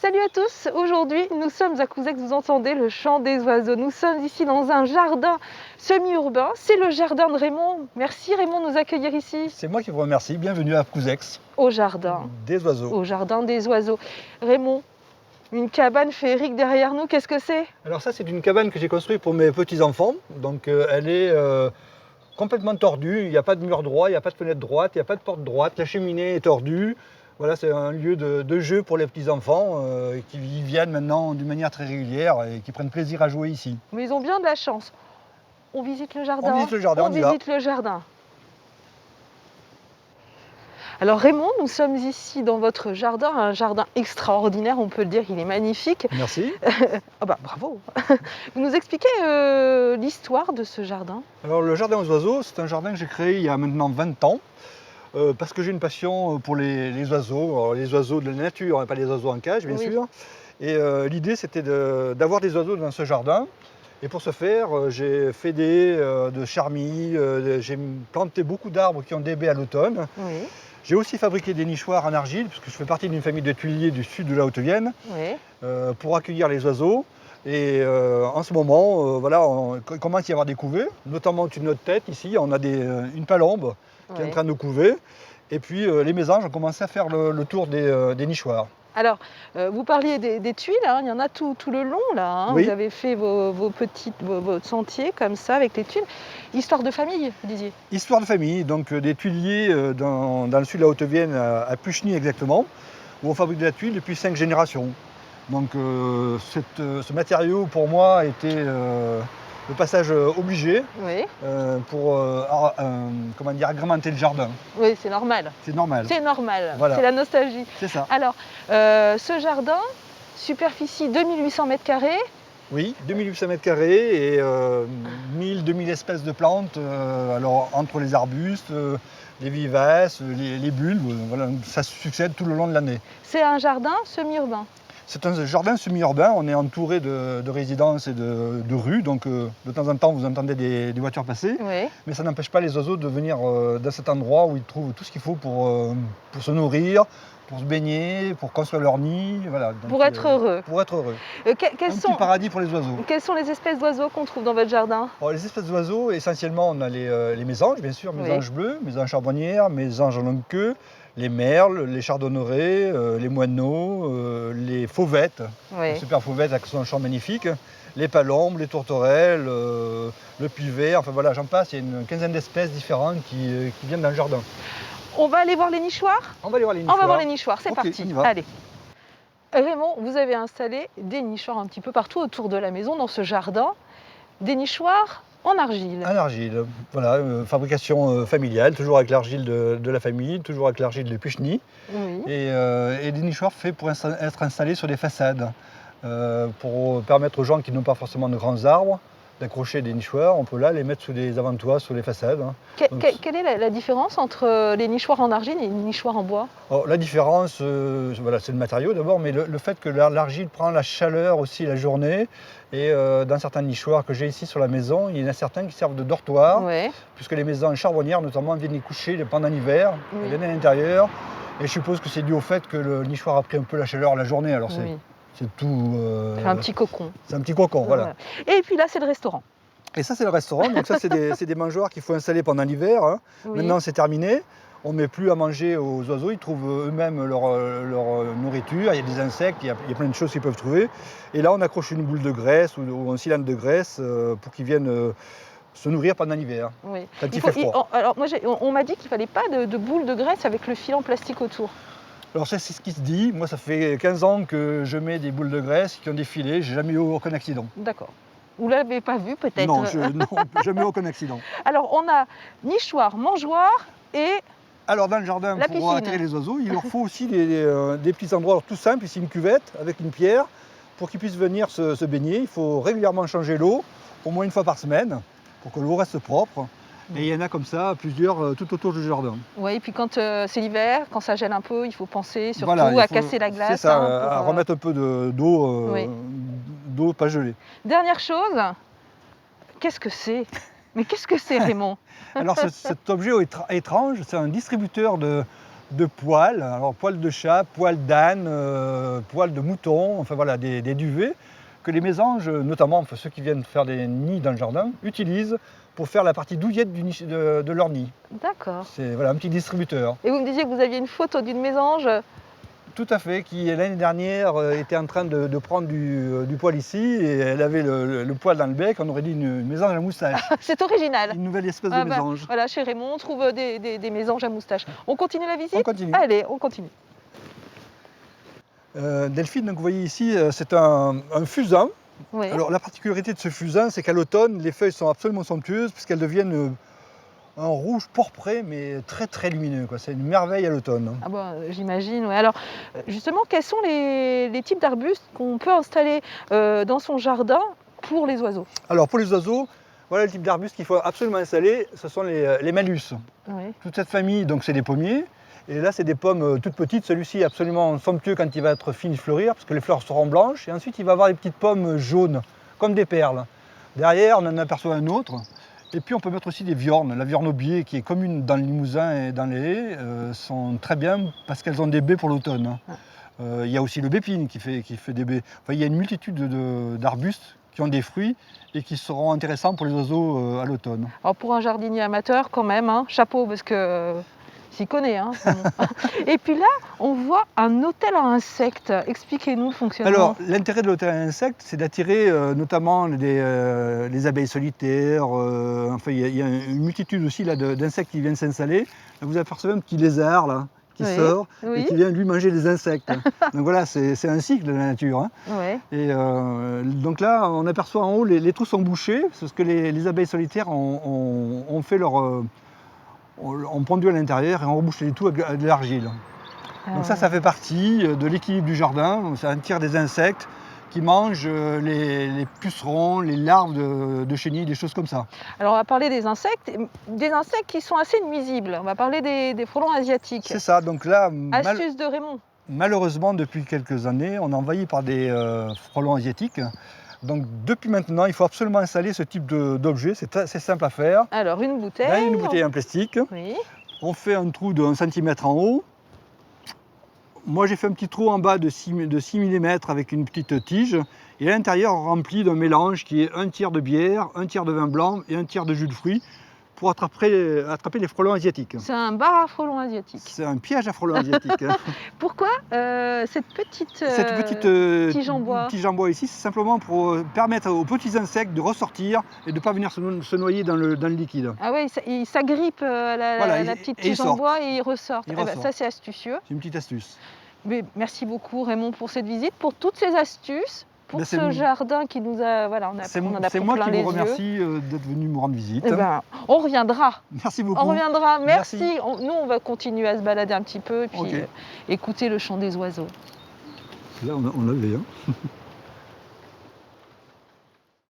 Salut à tous, aujourd'hui nous sommes à Couzex, vous entendez le chant des oiseaux. Nous sommes ici dans un jardin semi-urbain, c'est le jardin de Raymond. Merci Raymond de nous accueillir ici. C'est moi qui vous remercie, bienvenue à Couzex. Au jardin. Des oiseaux. Au jardin des oiseaux. Raymond, une cabane féerique derrière nous, qu'est-ce que c'est? Alors ça c'est une cabane que j'ai construite pour mes petits-enfants, donc elle est complètement tordue, il n'y a pas de mur droit, il n'y a pas de fenêtre droite, il n'y a pas de porte droite, la cheminée est tordue. Voilà, c'est un lieu de jeu pour les petits-enfants qui y viennent maintenant d'une manière très régulière et qui prennent plaisir à jouer ici. Mais ils ont bien de la chance. On visite le jardin. On visite le jardin, on y va. visite le jardin. Alors Raymond, nous sommes ici dans votre jardin, un jardin extraordinaire, on peut le dire, il est magnifique. Merci. Ah bah bravo. Vous nous expliquez l'histoire de ce jardin? Alors le jardin aux oiseaux, c'est un jardin que j'ai créé il y a maintenant 20 ans. Parce que j'ai une passion pour les oiseaux, alors les oiseaux de la nature, hein, pas les oiseaux en cage bien sûr. Et l'idée c'était d'avoir des oiseaux dans ce jardin. Et pour ce faire, j'ai fait de charmilles, j'ai planté beaucoup d'arbres qui ont des baies à l'automne. Oui. J'ai aussi fabriqué des nichoirs en argile, puisque je fais partie d'une famille de tuiliers du sud de la Haute-Vienne, pour accueillir les oiseaux. Et en ce moment, voilà, il commence à y avoir des couvées, notamment une autre tête ici, on a une palombe qui est en train de couver. Et puis les mésanges ont commencé à faire le tour des nichoirs. Alors, vous parliez des tuiles, hein, il y en a tout le long là. Hein. Oui. Vous avez fait vos sentiers comme ça avec les tuiles. Histoire de famille, vous disiez? Histoire de famille, donc des tuiliers dans le sud de la Haute-Vienne, à Pucheny exactement, où on fabrique de la tuile depuis 5 générations. Donc ce matériau pour moi était le passage obligé pour comment dire, agrémenter le jardin. Oui, c'est normal. C'est normal. C'est normal, voilà. C'est la nostalgie. C'est ça. Alors, ce jardin, superficie 2800 m². Oui, 2800 m² et 1000-2000 espèces de plantes, alors entre les arbustes, les vivaces, les bulbes, voilà, ça se succède tout le long de l'année. C'est un jardin semi-urbain. C'est un jardin semi-urbain, on est entouré de résidences et de rues, donc de temps en temps vous entendez des voitures passer, mais ça n'empêche pas les oiseaux de venir dans cet endroit où ils trouvent tout ce qu'il faut pour se nourrir, pour se baigner, pour construire leur nid, voilà. Donc, pour être heureux. Pour être heureux. Petit paradis pour les oiseaux. Quelles sont les espèces d'oiseaux qu'on trouve dans votre jardin? Alors, les espèces d'oiseaux, essentiellement on a les mésanges, bien sûr, mésanges bleus, mésanges charbonnières, mésanges en longue queue, les merles, les chardonnerets, les moineaux, les fauvettes, les super fauvettes avec son chant magnifique, les palombes, les tourterelles, le pulvère, enfin voilà, j'en passe, il y a une quinzaine d'espèces différentes qui viennent dans le jardin. On va aller voir les nichoirs? On va aller voir les nichoirs. On va voir les nichoirs, c'est parti. On y va. Allez. Raymond, vous avez installé des nichoirs un petit peu partout autour de la maison, dans ce jardin. Des nichoirs en argile. En argile, voilà, fabrication familiale, toujours avec l'argile de la famille, toujours avec l'argile de Pucheny. Et des nichoirs faits pour être installés sur des façades, pour permettre aux gens qui n'ont pas forcément de grands arbres d'accrocher des nichoirs. On peut là les mettre sous des avantoirs, sur les façades. Quelle est la différence entre les nichoirs en argile et les nichoirs en bois? La différence, voilà, c'est le matériau d'abord, mais le fait que l'argile prend la chaleur aussi la journée. Et dans certains nichoirs que j'ai ici sur la maison, il y en a certains qui servent de dortoir, puisque les maisons charbonnières notamment viennent y coucher pendant l'hiver, elles viennent à l'intérieur. Et je suppose que c'est dû au fait que le nichoir a pris un peu la chaleur la journée. Alors c'est tout. C'est un petit cocon. C'est un petit cocon, voilà. Et puis là, c'est le restaurant. Et ça, c'est le restaurant. Donc ça, c'est des mangeoires qu'il faut installer pendant l'hiver. Hein. Maintenant, c'est terminé. On ne met plus à manger aux oiseaux, ils trouvent eux-mêmes leur nourriture, il y a des insectes, il y a plein de choses qu'ils peuvent trouver. Et là, on accroche une boule de graisse ou un cylindre de graisse pour qu'ils viennent se nourrir pendant l'hiver, quand il fait froid. Alors, moi, on m'a dit qu'il ne fallait pas de boule de graisse avec le filet en plastique autour. Alors c'est ce qui se dit. Moi, ça fait 15 ans que je mets des boules de graisse qui ont des filets, j'ai jamais eu aucun accident. D'accord. Vous ne l'avez pas vu peut-être? Non, jamais eu aucun accident. Alors, on a nichoir, mangeoire et... Alors dans le jardin, pour attirer les oiseaux, il leur faut aussi des petits endroits tout simples, ici une cuvette avec une pierre, pour qu'ils puissent venir se baigner. Il faut régulièrement changer l'eau, au moins une fois par semaine, pour que l'eau reste propre. Et il y en a comme ça, plusieurs, tout autour du jardin. Oui, et puis quand c'est l'hiver, quand ça gèle un peu, il faut penser surtout à casser la glace. C'est ça, à remettre un peu d'eau pas gelée. Dernière chose, qu'est-ce que c'est? Mais qu'est-ce que c'est, Raymond? Alors cet objet étrange, c'est un distributeur de de poils, alors poils de chat, poils d'âne, poils de mouton, enfin voilà, des duvets que les mésanges, notamment enfin, ceux qui viennent faire des nids dans le jardin, utilisent pour faire la partie douillette de leur nid. D'accord. C'est voilà, un petit distributeur. Et vous me disiez que vous aviez une photo d'une mésange. Tout à fait, qui l'année dernière était en train de prendre du poil ici et elle avait le poil dans le bec, on aurait dit une mésange à la moustache. C'est original. Une nouvelle espèce de mésange. Voilà, chez Raymond, on trouve des mésanges à moustache. On continue la visite? On continue. Allez, on continue. Delphine, donc vous voyez ici, c'est un fusain. Oui. Alors la particularité de ce fusain, c'est qu'à l'automne, les feuilles sont absolument somptueuses puisqu'elles deviennent un rouge pourpré, mais très très lumineux. C'est une merveille à l'automne. Ah bah, j'imagine. Ouais. Alors justement, quels sont les types d'arbustes qu'on peut installer dans son jardin pour les oiseaux? Alors pour les oiseaux, voilà le type d'arbustes qu'il faut absolument installer, ce sont les malus. Oui. Toute cette famille, donc c'est des pommiers. Et là, c'est des pommes toutes petites. Celui-ci est absolument somptueux quand il va être fini de fleurir, parce que les fleurs seront blanches. Et ensuite, il va avoir des petites pommes jaunes, comme des perles. Derrière, on en aperçoit un autre. Et puis, on peut mettre aussi des viornes. La viorne au biais, qui est commune dans le Limousin et dans les haies, sont très bien parce qu'elles ont des baies pour l'automne. Il y a aussi le bépine qui fait des baies. Enfin, il y a une multitude d'arbustes qui ont des fruits et qui seront intéressants pour les oiseaux à l'automne. Alors, pour un jardinier amateur, quand même, hein, chapeau, parce que... s'y connaît. Hein. Et puis là, on voit un hôtel à insectes. Expliquez-nous le fonctionnement. Alors, l'intérêt de l'hôtel à insectes, c'est d'attirer notamment les abeilles solitaires. Enfin, il y a une multitude aussi d'insectes qui viennent s'installer. Vous apercevez un petit lézard là, qui sort et qui vient lui manger des insectes. Donc voilà, c'est un cycle de la nature. Hein. Ouais. Et donc là, on aperçoit en haut, les trous sont bouchés, parce que les abeilles solitaires ont fait leur... on pondu à l'intérieur et on rebouche les tout avec de l'argile. Donc ça fait partie de l'équilibre du jardin. Ça attire des insectes qui mangent les pucerons, les larves de chenilles, des choses comme ça. Alors on va parler des insectes qui sont assez nuisibles. On va parler des frelons asiatiques. C'est ça, donc là... Astuce de Raymond. Malheureusement, depuis quelques années, on est envahi par des frelons asiatiques. Donc depuis maintenant, il faut absolument installer ce type d'objet, c'est assez simple à faire. Alors une bouteille. Là, une bouteille en plastique. Oui. On fait un trou de 1 cm en haut. Moi j'ai fait un petit trou en bas de 6 mm avec une petite tige. Et à l'intérieur on remplit d'un mélange qui est 1/3 de bière, 1/3 de vin blanc et 1/3 de jus de fruits pour attraper les frelons asiatiques. C'est un bar à frelons asiatiques. C'est un piège à frelons asiatiques. Pourquoi cette petite tige en bois? Tige en bois ici, c'est simplement pour permettre aux petits insectes de ressortir et de ne pas venir se noyer dans le liquide. Ah oui, il s'agrippe la petite tige en bois et ils ressortent. Ça c'est astucieux. C'est une petite astuce. Mais merci beaucoup Raymond pour cette visite, pour toutes ces astuces. Pour ce jardin qui nous a... Voilà, on en a pris plein les yeux. C'est moi qui vous remercie d'être venu me rendre visite. On reviendra. Merci beaucoup. On reviendra, merci. Nous, on va continuer à se balader un petit peu et puis écouter le chant des oiseaux. Là, on l'avait. Hein.